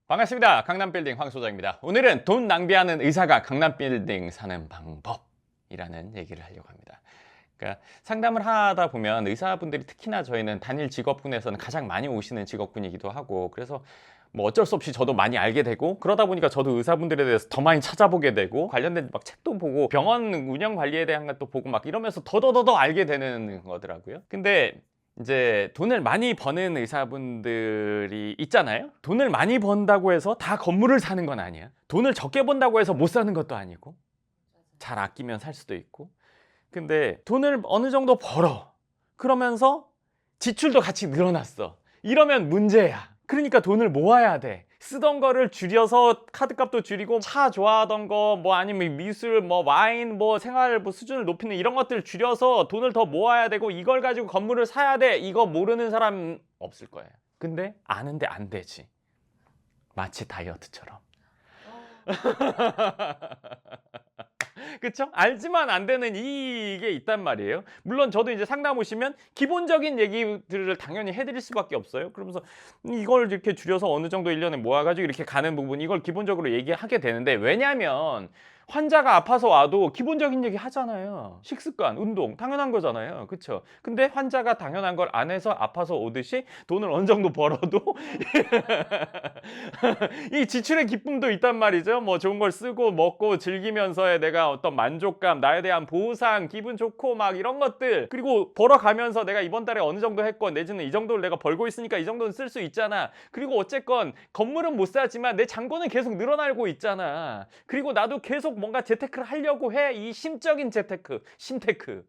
반갑습니다. 강남빌딩 황 소장입니다. 오늘은 돈 낭비하는 의사가 강남빌딩 사는 방법이라는 얘기를 하려고 합니다. 그러니까 상담을 하다 보면 의사분들이 특히나 저희는 단일 직업군에서는 가장 많이 오시는 직업군이기도 하고, 그래서 뭐 어쩔 수 없이 저도 많이 알게 되고, 그러다 보니까 저도 의사분들에 대해서 더 많이 찾아보게 되고, 관련된 막 책도 보고 병원 운영 관리에 대한 것도 보고 막 이러면서 더더더더 알게 되는 거더라고요. 근데 이제 돈을 많이 버는 의사분들이 있잖아요. 돈을 많이 번다고 해서 다 건물을 사는 건 아니야. 돈을 적게 번다고 해서 못 사는 것도 아니고, 잘 아끼면 살 수도 있고. 근데 돈을 어느 정도 벌어. 그러면서 지출도 같이 늘어났어. 이러면 문제야. 그러니까 돈을 모아야 돼. 쓰던 거를 줄여서 카드값도 줄이고, 차 좋아하던 거 뭐 아니면 미술 뭐 와인 뭐 생활 뭐 수준을 높이는 이런 것들 줄여서 돈을 더 모아야 되고, 이걸 가지고 건물을 사야 돼. 이거 모르는 사람 없을 거예요. 근데 아는데 안 되지. 마치 다이어트처럼. 그쵸? 알지만 안 되는 이게 있단 말이에요. 물론 저도 이제 상담 오시면 기본적인 얘기들을 당연히 해드릴 수밖에 없어요. 그러면서 이걸 이렇게 줄여서 어느 정도 1년에 모아가지고 이렇게 가는 부분, 이걸 기본적으로 얘기하게 되는데, 왜냐면 환자가 아파서 와도 기본적인 얘기 하잖아요. 식습관, 운동 당연한 거잖아요. 그쵸? 근데 환자가 당연한 걸 안 해서 아파서 오듯이 돈을 어느 정도 벌어도 이 지출의 기쁨도 있단 말이죠. 뭐 좋은 걸 쓰고 먹고 즐기면서의 내가 어떤 만족감, 나에 대한 보상, 기분 좋고 막 이런 것들, 그리고 벌어가면서 내가 이번 달에 어느 정도 했건 내지는 이 정도를 내가 벌고 있으니까 이 정도는 쓸 수 있잖아. 그리고 어쨌건 건물은 못 사지만 내 잔고는 계속 늘어나고 있잖아. 그리고 나도 계속 뭔가 재테크를 하려고 해. 이 심적인 재테크, 심테크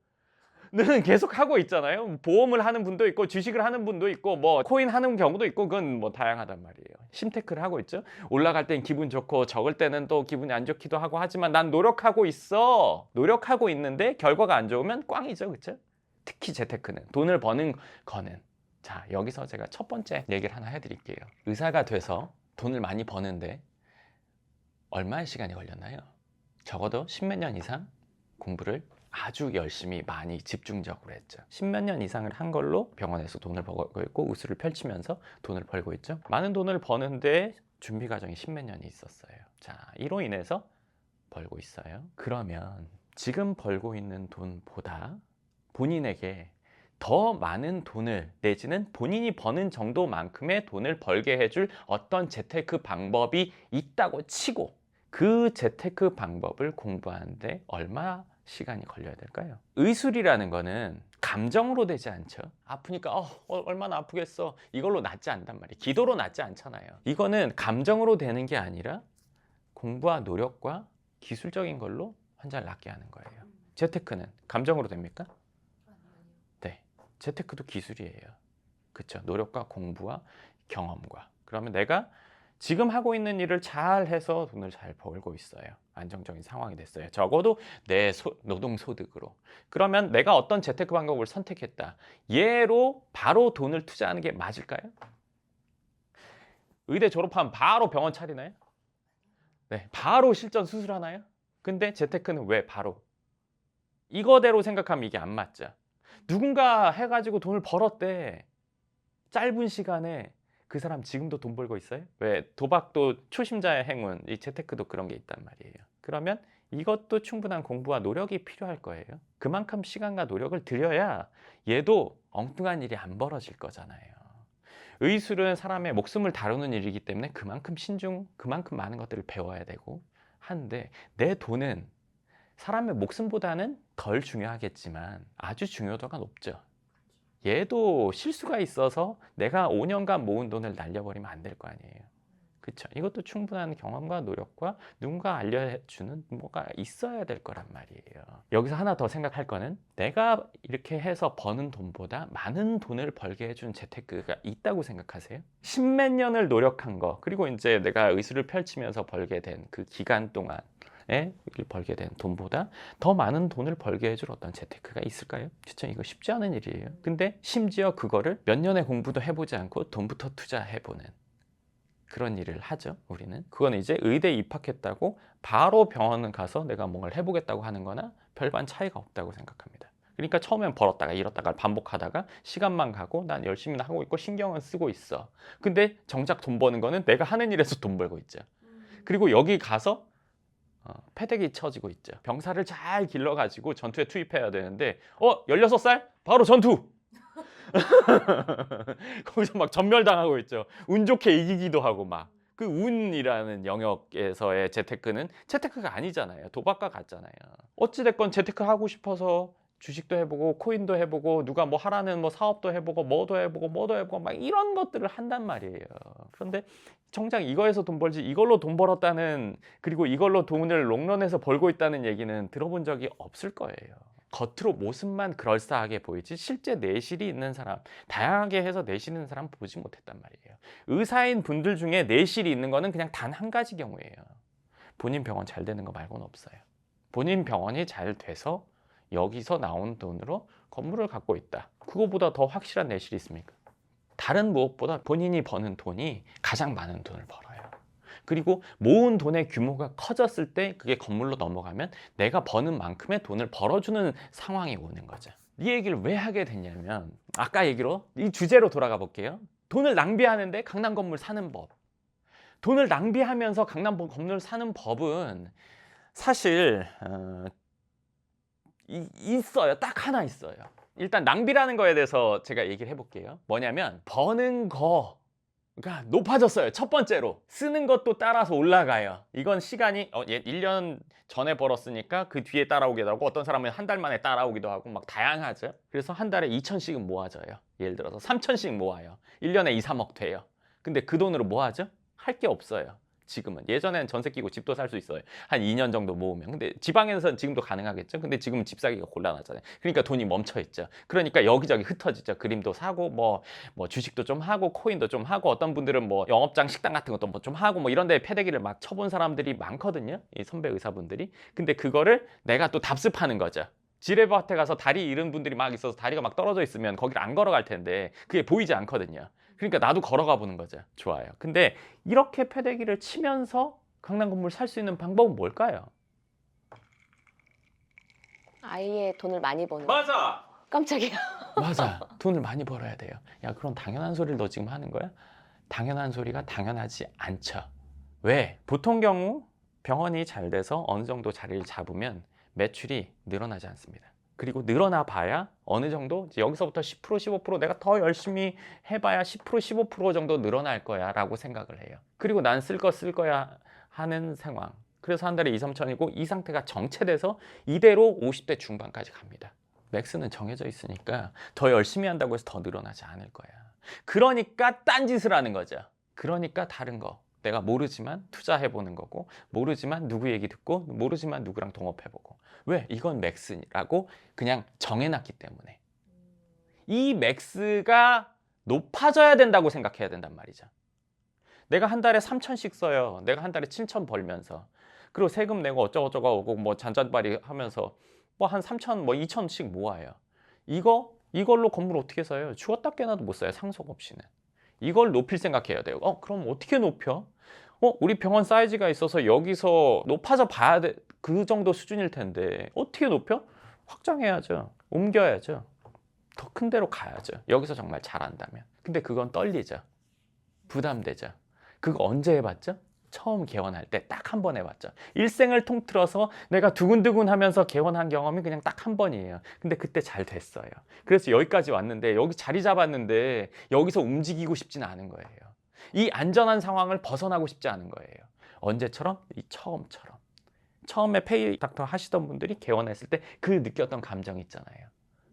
는 계속 하고 있잖아요. 보험을 하는 분도 있고 주식을 하는 분도 있고 뭐 코인 하는 경우도 있고, 그건 뭐 다양하단 말이에요. 심테크를 하고 있죠. 올라갈 땐 기분 좋고 적을 때는 또 기분이 안 좋기도 하고, 하지만 난 노력하고 있어. 노력하고 있는데 결과가 안 좋으면 꽝이죠. 그쵸? 특히 재테크는, 돈을 버는 거는. 자, 여기서 제가 첫 번째 얘기를 하나 해드릴게요. 의사가 돼서 돈을 많이 버는데 얼마의 시간이 걸렸나요? 적어도 십몇 년 이상 공부를 아주 열심히 많이 집중적으로 했죠. 십몇 년 이상을 한 걸로 병원에서 돈을 벌고 있고, 우수를 펼치면서 돈을 벌고 있죠. 많은 돈을 버는데 준비 과정이 십몇 년이 있었어요. 자, 이로 인해서 벌고 있어요. 그러면 지금 벌고 있는 돈보다 본인에게 더 많은 돈을, 내지는 본인이 버는 정도만큼의 돈을 벌게 해줄 어떤 재테크 방법이 있다고 치고, 그 재테크 방법을 공부하는데 얼마 시간이 걸려야 될까요? 의술이라는 거는 감정으로 되지 않죠. 아프니까 얼마나 아프겠어, 이걸로 낫지 않단 말이에요. 기도로 낫지 않잖아요. 이거는 감정으로 되는 게 아니라 공부와 노력과 기술적인 걸로 환자를 낫게 하는 거예요. 재테크는 감정으로 됩니까? 네, 재테크도 기술이에요. 그쵸? 노력과 공부와 경험과. 그러면 내가 지금 하고 있는 일을 잘 해서 돈을 잘 벌고 있어요. 안정적인 상황이 됐어요. 적어도 내 노동소득으로. 그러면 내가 어떤 재테크 방법을 선택했다. 얘로 바로 돈을 투자하는 게 맞을까요? 의대 졸업하면 바로 병원 차리나요? 네, 바로 실전 수술하나요? 근데 재테크는 왜 바로? 이거대로 생각하면 이게 안 맞죠. 누군가 해가지고 돈을 벌었대. 짧은 시간에. 그 사람 지금도 돈 벌고 있어요? 왜 도박도 초심자의 행운, 이 재테크도 그런 게 있단 말이에요. 그러면 이것도 충분한 공부와 노력이 필요할 거예요. 그만큼 시간과 노력을 들여야 얘도 엉뚱한 일이 안 벌어질 거잖아요. 의술은 사람의 목숨을 다루는 일이기 때문에 그만큼 신중, 그만큼 많은 것들을 배워야 되고 한데, 내 돈은 사람의 목숨보다는 덜 중요하겠지만 아주 중요도가 높죠. 얘도 실수가 있어서 내가 5년간 모은 돈을 날려버리면 안 될 거 아니에요. 그쵸? 이것도 충분한 경험과 노력과 누군가 알려주는 뭐가 있어야 될 거란 말이에요. 여기서 하나 더 생각할 거는, 내가 이렇게 해서 버는 돈보다 많은 돈을 벌게 해준 재테크가 있다고 생각하세요? 십몇 년을 노력한 거, 그리고 이제 내가 의술을 펼치면서 벌게 된 그 기간 동안 벌게 된 돈보다 더 많은 돈을 벌게 해줄 어떤 재테크가 있을까요? 진짜 이거 쉽지 않은 일이에요. 근데 심지어 그거를 몇 년의 공부도 해보지 않고 돈부터 투자해보는 그런 일을 하죠. 우리는 그거는 이제 의대에 입학했다고 바로 병원 가서 내가 뭔가를 해보겠다고 하는 거나 별반 차이가 없다고 생각합니다. 그러니까 처음엔 벌었다가 잃었다가 반복하다가 시간만 가고 난 열심히 하고 있고 신경은 쓰고 있어. 근데 정작 돈 버는 거는 내가 하는 일에서 돈 벌고 있죠. 그리고 여기 가서 패대기 쳐지고 있죠. 병사를 잘 길러가지고 전투에 투입해야 되는데 16살? 바로 전투! 거기서 막 전멸당하고 있죠. 운 좋게 이기기도 하고 막. 그 운이라는 영역에서의 재테크가 아니잖아요. 도박과 같잖아요. 어찌됐건 재테크 하고 싶어서 주식도 해보고 코인도 해보고 누가 뭐 하라는 뭐 사업도 해보고 뭐도 해보고 막 이런 것들을 한단 말이에요. 그런데 정작 이거에서 돈 벌지 이걸로 돈 벌었다는, 그리고 이걸로 돈을 롱런해서 벌고 있다는 얘기는 들어본 적이 없을 거예요. 겉으로 모습만 그럴싸하게 보이지 실제 내실이 있는 사람, 다양하게 해서 내실 있는 사람 보지 못했단 말이에요. 의사인 분들 중에 내실이 있는 거는 그냥 단 한 가지 경우예요. 본인 병원 잘 되는 거 말고는 없어요. 본인 병원이 잘 돼서 여기서 나온 돈으로 건물을 갖고 있다. 그거보다 더 확실한 내실이 있습니까? 다른 무엇보다 본인이 버는 돈이 가장 많은 돈을 벌어요. 그리고 모은 돈의 규모가 커졌을 때 그게 건물로 넘어가면 내가 버는 만큼의 돈을 벌어주는 상황이 오는 거죠. 이 얘기를 왜 하게 됐냐면 아까 얘기로 이 주제로 돌아가 볼게요. 돈을 낭비하는데 강남 건물 사는 법. 돈을 낭비하면서 강남 건물 사는 법은 사실 있어요. 딱 하나 있어요. 일단 낭비라는 거에 대해서 제가 얘기를 해볼게요. 뭐냐면 버는 거가 높아졌어요. 첫 번째로 쓰는 것도 따라서 올라가요. 이건 시간이 1년 전에 벌었으니까 그 뒤에 따라오기도 하고 어떤 사람은 한 달 만에 따라오기도 하고 막 다양하죠. 그래서 한 달에 2천씩은 모아져요. 예를 들어서 3천씩 모아요. 1년에 2, 3억 돼요. 근데 그 돈으로 뭐 하죠? 할 게 없어요. 지금은. 예전에는 전세 끼고 집도 살 수 있어요. 한 2년 정도 모으면. 근데 지방에서는 지금도 가능하겠죠. 근데 지금은 집 사기가 곤란하잖아요. 그러니까 돈이 멈춰 있죠. 그러니까 여기저기 흩어지죠. 그림도 사고 뭐 주식도 좀 하고 코인도 좀 하고 어떤 분들은 뭐 영업장 식당 같은 것도 뭐 좀 하고 뭐 이런 데 패대기를 막 쳐본 사람들이 많거든요. 이 선배 의사분들이. 근데 그거를 내가 또 답습하는 거죠. 지뢰밭에 가서 다리 잃은 분들이 막 있어서 다리가 막 떨어져 있으면 거기를 안 걸어갈 텐데 그게 보이지 않거든요. 그러니까 나도 걸어가 보는 거죠. 좋아요. 근데 이렇게 패대기를 치면서 강남 건물 살 수 있는 방법은 뭘까요? 아예 돈을 많이 버는 거. 맞아. 깜짝이야. 맞아. 돈을 많이 벌어야 돼요. 야, 그럼 당연한 소리를 너 지금 하는 거야? 당연한 소리가 당연하지 않죠. 왜? 보통 경우 병원이 잘 돼서 어느 정도 자리를 잡으면 매출이 늘어나지 않습니다. 그리고 늘어나 봐야 어느 정도 이제 여기서부터 10% 15% 내가 더 열심히 해봐야 10% 15% 정도 늘어날 거야 라고 생각을 해요. 그리고 난 쓸 거야 하는 상황. 그래서 한 달에 2, 3천이고 이 상태가 정체돼서 이대로 50대 중반까지 갑니다. 맥스는 정해져 있으니까 더 열심히 한다고 해서 더 늘어나지 않을 거야. 그러니까 딴짓을 하는 거죠. 그러니까 다른 거. 내가 모르지만 투자해보는 거고, 모르지만 누구 얘기 듣고, 모르지만 누구랑 동업해보고. 왜? 이건 맥스라고 그냥 정해놨기 때문에. 이 맥스가 높아져야 된다고 생각해야 된단 말이죠. 내가 한 달에 3천씩 써요. 내가 한 달에 7천 벌면서. 그리고 세금 내고 어쩌고저쩌고 하고 뭐 잔잔바리 하면서 뭐 한 3천, 뭐 2천씩 모아요. 이걸로 건물 어떻게 사요? 죽었다 깨나도 못 사요. 상속 없이는. 이걸 높일 생각해야 돼요. 그럼 어떻게 높여? 우리 병원 사이즈가 있어서 여기서 높아져 봐야 돼. 그 정도 수준일 텐데 어떻게 높여? 확장해야죠. 옮겨야죠. 더 큰 데로 가야죠. 여기서 정말 잘한다면. 근데 그건 떨리죠. 부담되죠. 그거 언제 해봤죠? 처음 개원할 때 딱 한 번 해봤죠. 일생을 통틀어서 내가 두근두근 하면서 개원한 경험이 그냥 딱 한 번이에요. 근데 그때 잘 됐어요. 그래서 여기까지 왔는데 여기 자리 잡았는데 여기서 움직이고 싶지는 않은 거예요. 이 안전한 상황을 벗어나고 싶지 않은 거예요. 언제처럼? 이 처음처럼. 처음에 페이 닥터 하시던 분들이 개원했을 때 그 느꼈던 감정 있잖아요.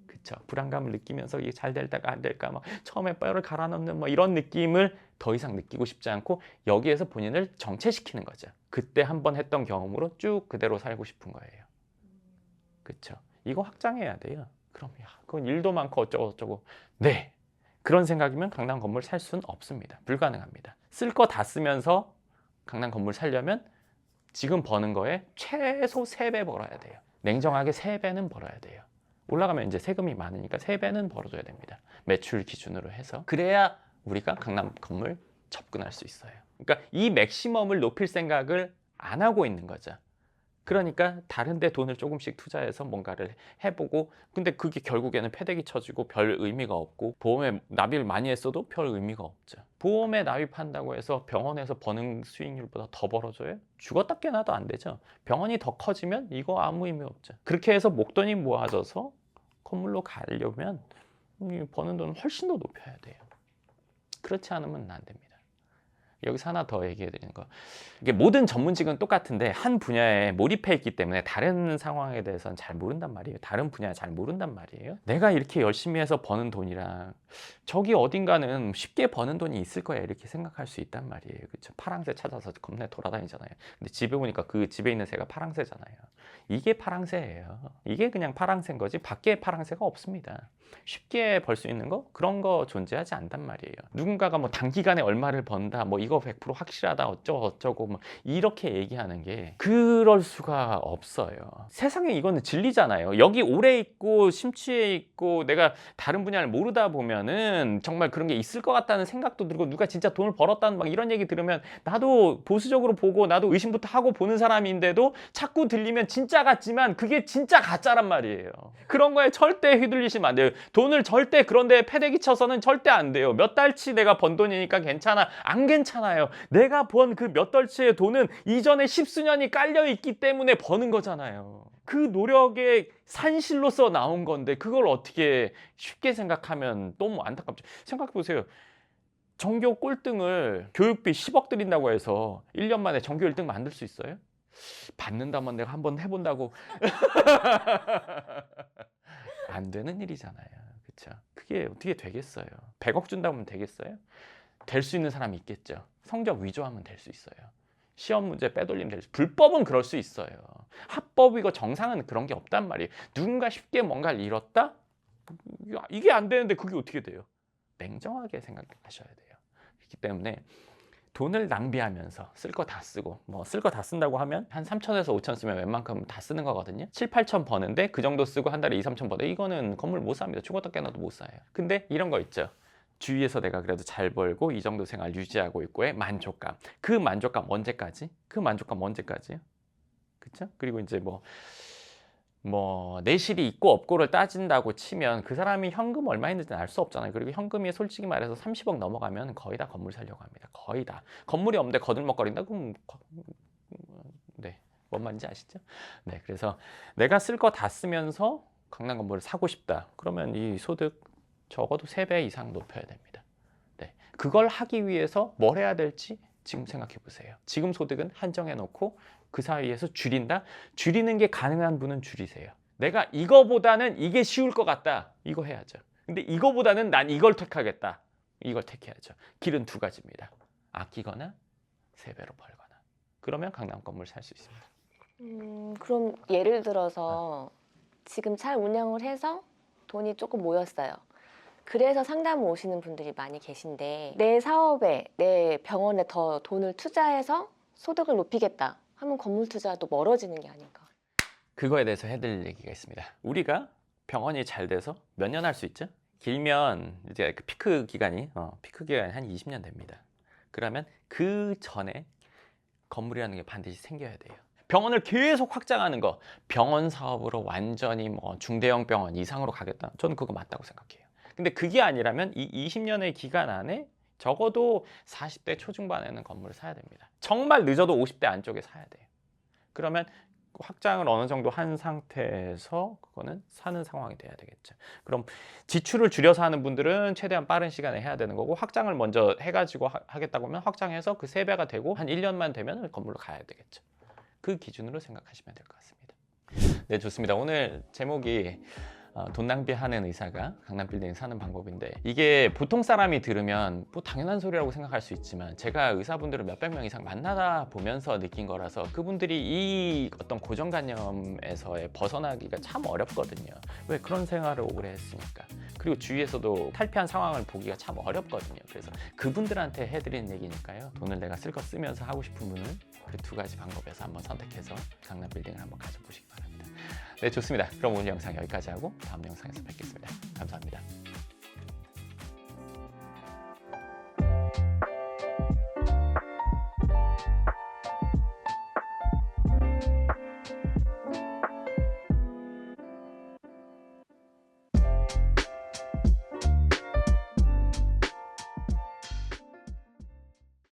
그쵸? 불안감을 느끼면서 이게 잘 될까 안 될까 막 처음에 뼈를 갈아 넣는 뭐 이런 느낌을 더 이상 느끼고 싶지 않고 여기에서 본인을 정체시키는 거죠. 그때 한번 했던 경험으로 쭉 그대로 살고 싶은 거예요. 그쵸? 이거 확장해야 돼요. 그럼 그건 일도 많고 어쩌고 네. 그런 생각이면 강남 건물 살 수는 없습니다. 불가능합니다. 쓸 거 다 쓰면서 강남 건물 살려면 지금 버는 거에 최소 3배 벌어야 돼요. 냉정하게 3배는 벌어야 돼요. 올라가면 이제 세금이 많으니까 3배는 벌어줘야 됩니다. 매출 기준으로 해서. 그래야 우리가 강남 건물 접근할 수 있어요. 그러니까 이 맥시멈을 높일 생각을 안 하고 있는 거죠. 그러니까 다른 데 돈을 조금씩 투자해서 뭔가를 해보고, 근데 그게 결국에는 패대기 쳐지고 별 의미가 없고, 보험에 납입을 많이 했어도 별 의미가 없죠. 보험에 납입한다고 해서 병원에서 버는 수익률보다 더 벌어져요? 죽었다 깨나도 안 되죠. 병원이 더 커지면 이거 아무 의미 없죠. 그렇게 해서 목돈이 모아져서 건물로 가려면 버는 돈은 훨씬 더 높여야 돼요. 그렇지 않으면 안 됩니다. 여기서 하나 더 얘기해 드리는 거, 이게 모든 전문직은 똑같은데 한 분야에 몰입해 있기 때문에 다른 상황에 대해서는 잘 모른단 말이에요. 다른 분야 잘 모른단 말이에요. 내가 이렇게 열심히 해서 버는 돈이랑 저기 어딘가는 쉽게 버는 돈이 있을 거야, 이렇게 생각할 수 있단 말이에요. 그렇죠? 파랑새 찾아서 겁내 돌아다니잖아요. 근데 집에 오니까 그 집에 있는 새가 파랑새잖아요. 이게 파랑새예요. 이게 그냥 파랑새인 거지 밖에 파랑새가 없습니다. 쉽게 벌 수 있는 거, 그런 거 존재하지 않단 말이에요. 누군가가 뭐 단기간에 얼마를 번다, 뭐 이거 100% 확실하다, 어쩌고 뭐 이렇게 얘기하는 게 그럴 수가 없어요. 세상에 이거는 진리잖아요. 여기 오래 있고 심취해 있고 내가 다른 분야를 모르다 보면은 정말 그런 게 있을 것 같다는 생각도 들고, 누가 진짜 돈을 벌었다는 막 이런 얘기 들으면 나도 보수적으로 보고 나도 의심부터 하고 보는 사람인데도 자꾸 들리면 진짜 같지만 그게 진짜 가짜란 말이에요. 그런 거에 절대 휘둘리시면 안 돼요. 돈을 절대 그런 데에 패대기 쳐서는 절대 안 돼요. 몇 달치 내가 번 돈이니까 괜찮아. 안 괜찮아요. 내가 번 그 몇 달치의 돈은 이전에 십수년이 깔려 있기 때문에 버는 거잖아요. 그 노력의 산실로서 나온 건데 그걸 어떻게 쉽게 생각하면 너무 안타깝죠. 생각해 보세요. 전교 꼴등을 교육비 10억 들인다고 해서 1년 만에 전교 1등 만들 수 있어요? 받는다면 내가 한번 해본다고. 안 되는 일이잖아요. 그렇죠? 그게 어떻게 되겠어요? 100억 준다고 하면 되겠어요? 될 수 있는 사람이 있겠죠. 성적 위조하면 될 수 있어요. 시험 문제 빼돌리면 될 수, 불법은 그럴 수 있어요. 합법이고 정상은 그런 게 없단 말이에요. 누군가 쉽게 뭔가를 잃었다? 이게 안 되는데 그게 어떻게 돼요? 냉정하게 생각하셔야 돼요. 그렇기 때문에 돈을 낭비하면서 쓸 거 다 쓰고, 뭐 쓸 거 다 쓴다고 하면 한 3천에서 5천 쓰면 웬만큼 다 쓰는 거거든요. 7, 8천 버는데 그 정도 쓰고 한 달에 2, 3천 버는데 이거는 건물 못 삽니다. 죽었다 깨나도 못 사요. 근데 이런 거 있죠. 주위에서 내가 그래도 잘 벌고 이 정도 생활 유지하고 있고의 만족감. 그 만족감 언제까지? 그 만족감 언제까지요? 그렇죠? 그리고 이제 뭐 내실이 있고 없고를 따진다고 치면 그 사람이 현금 얼마 있는지는 알 수 없잖아요. 그리고 현금이 솔직히 말해서 30억 넘어가면 거의 다 건물 사려고 합니다. 거의 다. 건물이 없는데 거들먹거린다? 그럼 네, 뭔 말인지 아시죠? 네, 그래서 내가 쓸 거 다 쓰면서 강남 건물을 사고 싶다. 그러면 이 소득 적어도 3배 이상 높여야 됩니다. 네, 그걸 하기 위해서 뭘 해야 될지 지금 생각해 보세요. 지금 소득은 한정해 놓고 그 사이에서 줄인다? 줄이는 게 가능한 분은 줄이세요. 내가 이거보다는 이게 쉬울 것 같다. 이거 해야죠. 근데 이거보다는 난 이걸 택하겠다. 이걸 택해야죠. 길은 두 가지입니다. 아끼거나 3배로 벌거나. 그러면 강남 건물 살 수 있습니다. 그럼 예를 들어서 지금 잘 운영을 해서 돈이 조금 모였어요. 그래서 상담을 오시는 분들이 많이 계신데 내 사업에, 내 병원에 더 돈을 투자해서 소득을 높이겠다 하면 건물 투자도 멀어지는 게 아닌가. 그거에 대해서 해드릴 얘기가 있습니다. 우리가 병원이 잘 돼서 몇 년 할 수 있죠? 길면 이제 그 피크 기간이 한 20년 됩니다. 그러면 그 전에 건물이라는 게 반드시 생겨야 돼요. 병원을 계속 확장하는 거, 병원 사업으로 완전히 뭐 중대형 병원 이상으로 가겠다. 저는 그거 맞다고 생각해요. 근데 그게 아니라면 이 20년의 기간 안에 적어도 40대 초중반에는 건물을 사야 됩니다. 정말 늦어도 50대 안쪽에 사야 돼요. 그러면 확장을 어느 정도 한 상태에서 그거는 사는 상황이 돼야 되겠죠. 그럼 지출을 줄여서 하는 분들은 최대한 빠른 시간에 해야 되는 거고, 확장을 먼저 해가지고 하겠다고 하면 확장해서 그 3배가 되고 한 1년만 되면 건물로 가야 되겠죠. 그 기준으로 생각하시면 될 것 같습니다. 네, 좋습니다. 오늘 제목이 돈 낭비하는 의사가 강남 빌딩에 사는 방법인데, 이게 보통 사람이 들으면 뭐 당연한 소리라고 생각할 수 있지만 제가 의사분들을 몇백 명 이상 만나다 보면서 느낀 거라서 그분들이 이 어떤 고정관념에서의 벗어나기가 참 어렵거든요. 왜? 그런 생활을 오래 했으니까. 그리고 주위에서도 탈피한 상황을 보기가 참 어렵거든요. 그래서 그분들한테 해드리는 얘기니까요. 돈을 내가 쓸 거 쓰면서 하고 싶은 분은 그 2가지 방법에서 한번 선택해서 강남 빌딩을 한번 가져보시기 바랍니다. 네, 좋습니다. 그럼 오늘 영상 여기까지 하고 다음 영상에서 뵙겠습니다. 감사합니다.